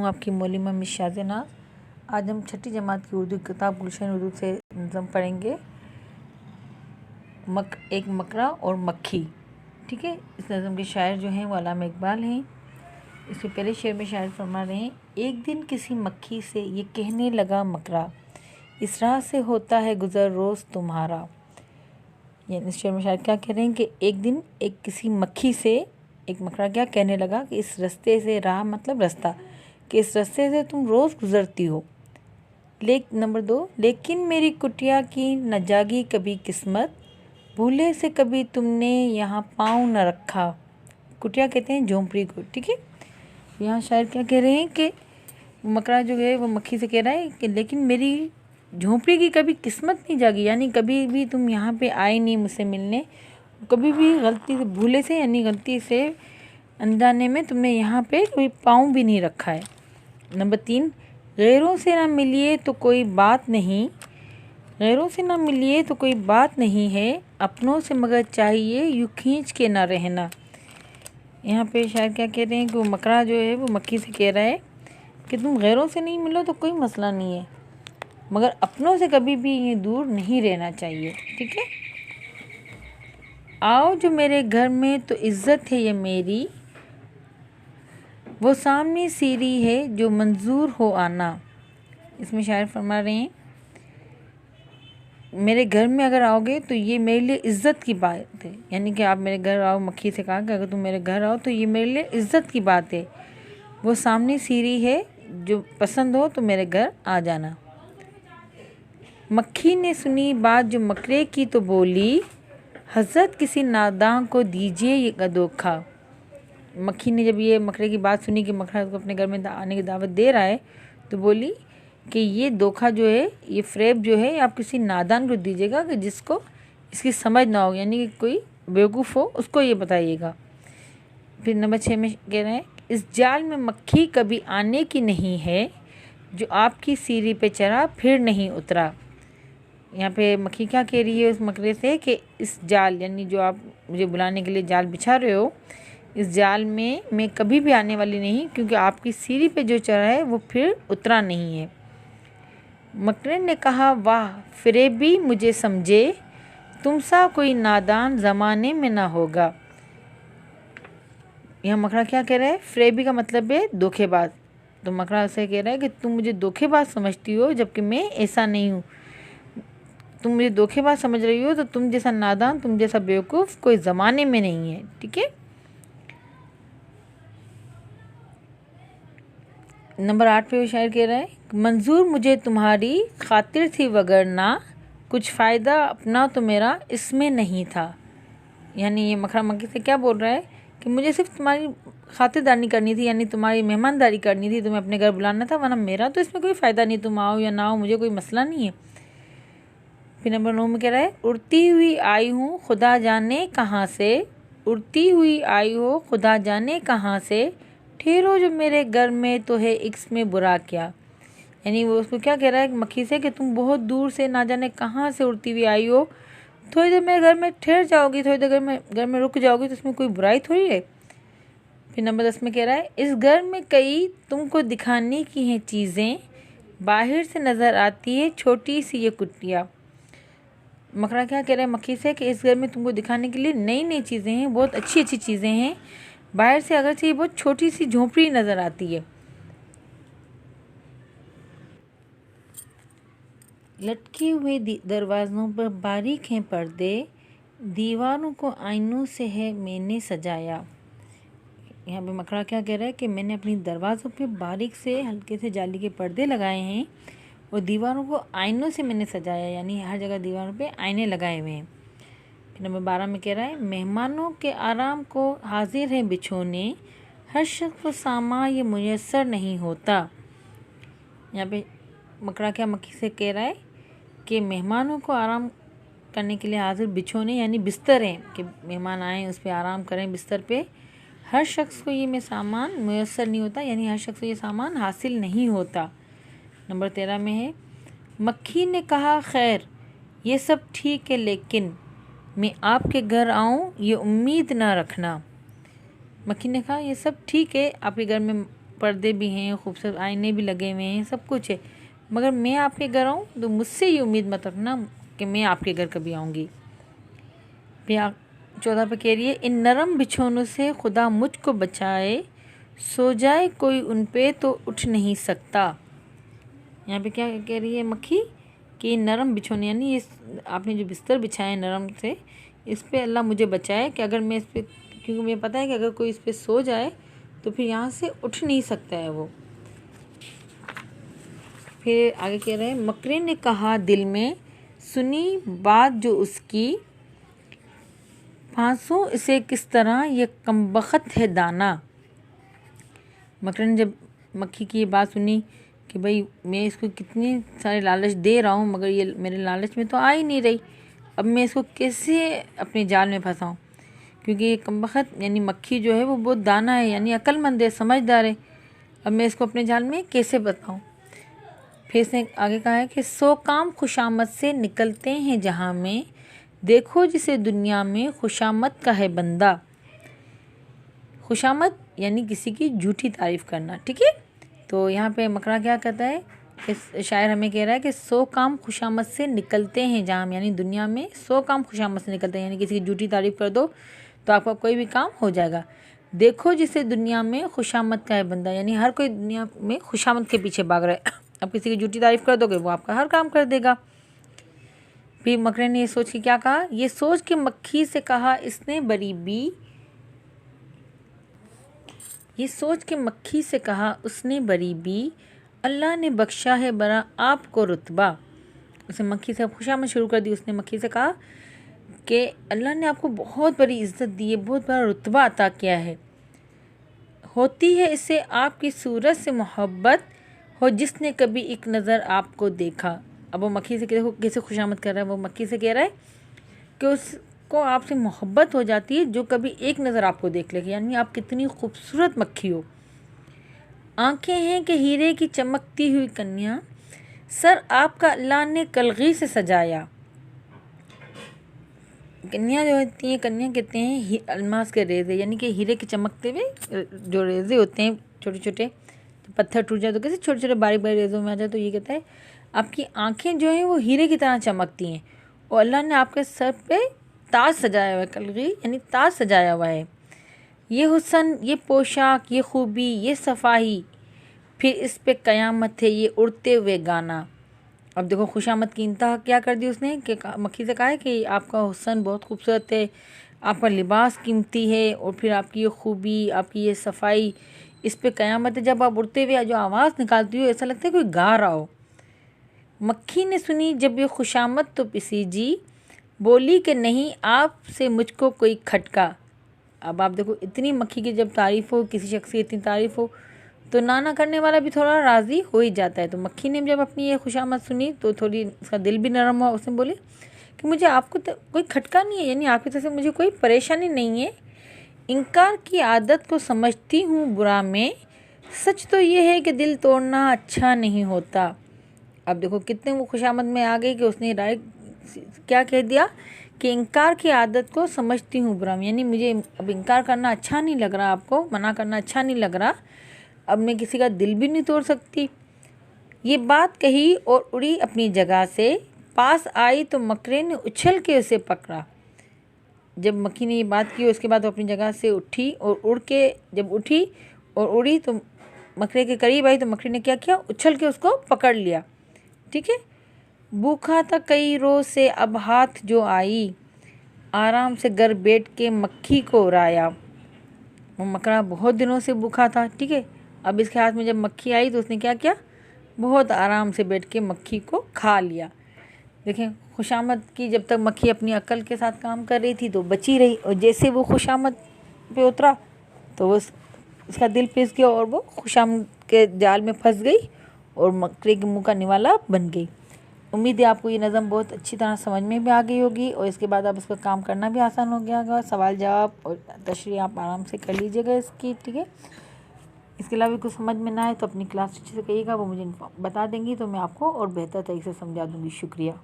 हूँ आपकी मौलिमा मिस शाज़ नाज़। आज हम छठी जमात की उर्दू किताब गुलशन उर्दू से नज़म पढ़ेंगे, एक मकरा और मक्खी। ठीक है, इस नज़म के शायर जो हैं वो अल्लामा इकबाल हैं। इसके पहले शेर में शायर फरमा रहे हैं, एक दिन किसी मक्खी से ये कहने लगा मकरा, इस राह से होता है गुज़र रोज़ तुम्हारा। यानी इस शेर में शायर क्या कह रहे हैं कि एक दिन किसी मक्खी से एक मकड़ा क्या कहने लगा कि इस रास्ते से, राह मतलब रास्ता, कि इस रास्ते से तुम रोज़ गुज़रती हो। नंबर 2, लेकिन मेरी कुटिया की न जागी कभी किस्मत, भूले से कभी तुमने यहाँ पाँव न रखा। कुटिया कहते हैं झोंपड़ी को। ठीक है, यहाँ शायर क्या कह रहे हैं कि मकड़ा जो है वो मक्खी से कह रहा है कि लेकिन मेरी झोंपड़ी की कभी किस्मत नहीं जागी, यानी कभी भी तुम यहाँ पे आए नहीं मुझसे मिलने, कभी भी गलती से, भूले से यानी गलती से, अनजाने में तुमने यहाँ पे कोई पाँव भी नहीं रखा है। नंबर 3, गैरों से ना मिलिए तो कोई बात नहीं, गैरों से ना मिलिए तो कोई बात नहीं है, अपनों से मगर चाहिए यूँ खींच के ना रहना। यहाँ पे शायद क्या कह रहे हैं कि वो मकड़ा जो है वो मक्खी से कह रहा है कि तुम गैरों से नहीं मिलो तो कोई मसला नहीं है, मगर अपनों से कभी भी ये दूर नहीं रहना चाहिए। ठीक है, आओ जो मेरे घर में तो इज़्ज़त है ये मेरी, वो सामने सीरी है जो मंजूर हो आना। इसमें शायर फरमा रहे हैं, मेरे घर में अगर आओगे तो ये मेरे लिए इज़्ज़त की बात है, यानी कि आप मेरे घर आओ। मक्खी से कहा कि अगर तुम मेरे घर आओ तो ये मेरे लिए इज़्ज़त की बात है, वो सामने सीरी है जो पसंद हो तो मेरे घर आ जाना। मक्खी ने सुनी बात जो मकरे की तो बोली, हज़रत किसी नादां को दीजिए ये धोखा। मक्खी ने जब ये मकरे की बात सुनी कि मकड़ा को अपने घर में आने की दावत दे रहा है, तो बोली कि ये धोखा जो है, ये फ्रेब जो है, आप किसी नादान को दीजिएगा कि जिसको इसकी समझ ना हो, यानी कि कोई बेवकूफ़ हो, उसको ये बताइएगा। फिर नंबर 6 में कह रहे हैं, इस जाल में मक्खी कभी आने की नहीं है, जो आपकी सीरी पे चढ़ा फिर नहीं उतरा। यहाँ पे मक्खी क्या कह रही है उस मकरे से कि इस जाल, यानी जो आप मुझे बुलाने के लिए जाल बिछा रहे हो, इस जाल में मैं कभी भी आने वाली नहीं, क्योंकि आपकी सीढ़ी पे जो चढ़ा है वो फिर उतरा नहीं है। मकरे ने कहा, वाह फ़रेबी मुझे समझे, तुम सा कोई नादान ज़माने में ना होगा। यहाँ मकड़ा क्या कह रहा है, फ़रेबी का मतलब है धोखेबाज। तो मकड़ा उसे कह रहा है कि तुम मुझे धोखेबाज समझती हो, जबकि मैं ऐसा नहीं हूँ। तुम मुझे धोखेबाज समझ रही हो तो तुम जैसा नादान, तुम जैसा बेवकूफ़ कोई ज़माने में नहीं है। ठीक है, नंबर 8 पे वो शायर कह रहा है, मंजूर मुझे तुम्हारी खातिर थी वगरना, कुछ फ़ायदा अपना तो मेरा इसमें नहीं था। यानी ये मकड़ा मक्खी से क्या बोल रहा है कि मुझे सिर्फ तुम्हारी खातिरदारी करनी थी, यानी तुम्हारी मेहमानदारी करनी थी, तुम्हें अपने घर बुलाना था, वरना मेरा तो इसमें कोई फ़ायदा नहीं, तुम आओ या ना आओ मुझे कोई मसला नहीं है। फिर नंबर 9 में कह रहा है, उड़ती हुई आई हूँ खुदा जाने कहाँ से, उड़ती हुई आई हो खुदा जाने कहाँ से, ठहरो जो मेरे घर में तो है इसमें बुरा क्या। यानी वो उसको क्या कह रहा है मक्खी से कि तुम बहुत दूर से ना जाने कहाँ से उड़ती हुई आई हो, थोड़ी देर मेरे घर में ठहर जाओगी, थोड़ी देर घर में रुक जाओगी तो इसमें कोई बुराई थोड़ी है। फिर नंबर 10 में कह रहा है, इस घर में कई तुमको दिखाने की हैं चीज़ें, बाहर से नज़र आती है छोटी सी ये कुटिया। मकड़ा क्या कह रहा है मक्खी से कि इस घर में तुमको दिखाने के लिए नई नई चीज़ें हैं, बहुत अच्छी अच्छी चीज़ें हैं, बाहर से अगर से बहुत छोटी सी झोंपड़ी नज़र आती है। लटके हुए दरवाज़ों पर बारीक हैं पर्दे, दीवारों को आईनों से है मैंने सजाया। यहाँ पे मकड़ा क्या कह रहा है कि मैंने अपनी दरवाज़ों पे बारीक से हल्के से जाली के पर्दे लगाए हैं और दीवारों को आईनों से मैंने सजाया, यानी हर जगह दीवारों पे आईने लगाए हुए हैं। फिर नंबर 12 में कह रहा है, मेहमानों के आराम को हाजिर है बिछोने, हर शख्स को सामा ये मुयस्सर नहीं होता। यहाँ पे मकड़ा क्या मक्खी से कह रहा है कि मेहमानों को आराम करने के लिए हाजिर बिछोने, यानी बिस्तर हैं कि मेहमान आएँ उस पर आराम करें बिस्तर पे, हर शख्स को ये में सामान मुयस्सर नहीं होता, यानी हर शख्स को ये सामान हासिल नहीं होता। नंबर 13 में है, मक्खी ने कहा, खैर ये सब ठीक है, लेकिन मैं आपके घर आऊँ ये उम्मीद ना रखना। मक्खी ने कहा, ये सब ठीक है, आपके घर में पर्दे भी हैं, खूबसूरत आईने भी लगे हुए हैं, सब कुछ है, मगर मैं आपके घर आऊँ तो मुझसे ये उम्मीद मत रखना कि मैं आपके घर कभी आऊँगी। फिर 14 पे कह रही है, इन नरम बिछौनों से खुदा मुझको बचाए, सो जाए कोई उन पे तो उठ नहीं सकता। यहाँ पे क्या कह रही है मक्खी कि नरम बिछौने यानी ये आपने जो बिस्तर बिछाए हैं नरम से, इस पे अल्लाह मुझे बचाए कि अगर मैं इस पर, क्योंकि मुझे पता है कि अगर कोई इस पर सो जाए तो फिर यहाँ से उठ नहीं सकता है वो। फिर आगे कह रहे हैं, मकरे ने कहा दिल में, सुनी बात जो उसकी, फांसों इसे किस तरह ये कमबख्त है दाना। मकरे ने जब मक्खी की ये बात सुनी कि भाई मैं इसको कितने सारे लालच दे रहा हूँ मगर ये मेरे लालच में तो आ ही नहीं रही, अब मैं इसको कैसे अपने जाल में फंसाऊँ, क्योंकि ये कमबख्त यानी मक्खी जो है वो बहुत दाना है, यानी अक्लमंद है, समझदार है, अब मैं इसको अपने जाल में कैसे बताऊँ। फिर इसने आगे कहा है कि 100 काम खुशामद से निकलते हैं जहाँ में, देखो जिसे दुनिया में खुशामद का है बंदा। खुशामद यानी किसी की झूठी तारीफ़ करना, ठीक है। तो यहाँ पे मकरा क्या कहता है, इस शायर हमें कह रहा है कि 100 काम खुशामद से निकलते हैं जहाँ, यानी दुनिया में 100 काम खुशामद से निकलते हैं, यानी किसी की झूठी तारीफ़ कर दो तो आपका कोई भी काम हो जाएगा। देखो जिसे दुनिया में खुशामद का है बंदा, यानी हर कोई दुनिया में खुशामद के पीछे भाग रहा है, अब किसी की झूठी तारीफ़ कर दोगे वो आपका हर काम कर देगा। फिर मकरे ने ये सोच के क्या कहा, ये सोच के मक्खी से कहा इसने बरीबी, ये सोच के मक्खी से कहा उसने बरीबी, अल्लाह ने बख्शा है बरा आपको रुतबा। उसने मक्खी से खुशामद शुरू कर दी, उसने मक्खी से कहा कि अल्लाह ने आपको बहुत बड़ी इज़्ज़त दी है, बहुत बड़ा रुतबा अता किया है, होती है इसे आपकी सूरत से मोहब्बत, हो जिसने कभी एक नज़र आपको देखा। अब वो मक्खी से देखो कैसे खुशामद कर रहा है, वो मक्खी से कह रहा है कि उसको आपसे मोहब्बत हो जाती है जो कभी एक नज़र आपको देख लेगी, यानी आप कितनी खूबसूरत मक्खी हो। आंखें हैं कि हीरे की चमकती हुई कन्या, सर आपका अल्लाह ने कलगी से सजाया। कन्या जो होती हैं, कन्या कहते हैं अलमास के रेज़े, यानी कि हीरे के चमकते हुए जो रेज़े होते हैं छोटे छोटे, तो पत्थर टूट जाए तो कैसे छोटे छोटे बारीक बारीक रेज़ों में आ जाए, तो ये कहता है आपकी आंखें जो हैं वो हीरे की तरह चमकती हैं और अल्लाह ने आपके सर पे ताज सजाया हुआ है, कलगी यानी ताज सजाया हुआ है। ये हुस्न, ये पोशाक, ये खूबी, ये सफाई, फिर इस पे क़यामत है ये उड़ते हुए गाना। अब देखो खुशामद की इंतहा क्या कर दी उसने कि मक्खी से कहा है कि आपका हुस्न बहुत खूबसूरत है, आपका लिबास कीमती है और फिर आपकी ये खूबी, आपकी ये सफाई, इस पे क़यामत है। जब आप उड़ते हुए जो आवाज़ निकालती हो ऐसा लगता है कोई गा रहा हो। मक्खी ने सुनी जब ये खुशामद तो पिसीजी, बोली कि नहीं आपसे मुझको कोई खटका। अब आप देखो इतनी मक्खी की जब तारीफ़ हो, किसी शख्स की इतनी तारीफ़ हो तो ना करने वाला भी थोड़ा राज़ी हो ही जाता है। तो मक्खी ने जब अपनी ये खुशामद सुनी तो थोड़ी उसका दिल भी नरम हुआ, उसने बोले कि मुझे आपको तो कोई खटका नहीं है, यानी आपकी तरफ से मुझे कोई परेशानी नहीं है, इनकार की आदत को समझती हूँ बुरा में, सच तो ये है कि दिल तोड़ना अच्छा नहीं होता। अब देखो कितने वो खुशामद में आ गई कि उसने डायरेक्ट क्या कह दिया कि इनकार की आदत को समझती हूँ बुरा में, यानी मुझे अब इनकार करना अच्छा नहीं लग रहा, आपको मना करना अच्छा नहीं लग रहा, अब मैं किसी का दिल भी नहीं तोड़ सकती। ये बात कही और उड़ी अपनी जगह से, पास आई तो मकरे ने उछल के उसे पकड़ा। जब मक्खी ने ये बात की उसके बाद वो अपनी जगह से उठी और उड़ के जब उठी और उड़ी तो मकरे के करीब आई तो मकड़ी ने क्या किया, उछल के उसको पकड़ लिया, ठीक है। भूखा था कई रोज़ से अब हाथ जो आई, आराम से घर बैठ के मक्खी को उड़ाया। वो मकड़ा बहुत दिनों से भूखा था, ठीक है। अब इसके हाथ में जब मक्खी आई तो उसने क्या किया, बहुत आराम से बैठ के मक्खी को खा लिया। देखें खुशामद की जब तक मक्खी अपनी अक्ल के साथ काम कर रही थी तो बची रही, और जैसे वो खुशामद पे उतरा तो वो उसका दिल पिस गया और वो खुशामद के जाल में फंस गई और मकड़े के मुंह का निवाला बन गई। उम्मीद है आपको ये नज़म बहुत अच्छी तरह समझ में भी आ गई होगी और इसके बाद आप इसका काम करना भी आसान हो गया होगा। सवाल जवाब और तशरीह आप आराम से कर लीजिएगा इसकी, ठीक है। इसके अलावा कुछ समझ में ना आए तो अपनी क्लास टीचर से कहिएगा, वो मुझे बता देंगी तो मैं आपको और बेहतर तरीके से समझा दूँगी। शुक्रिया।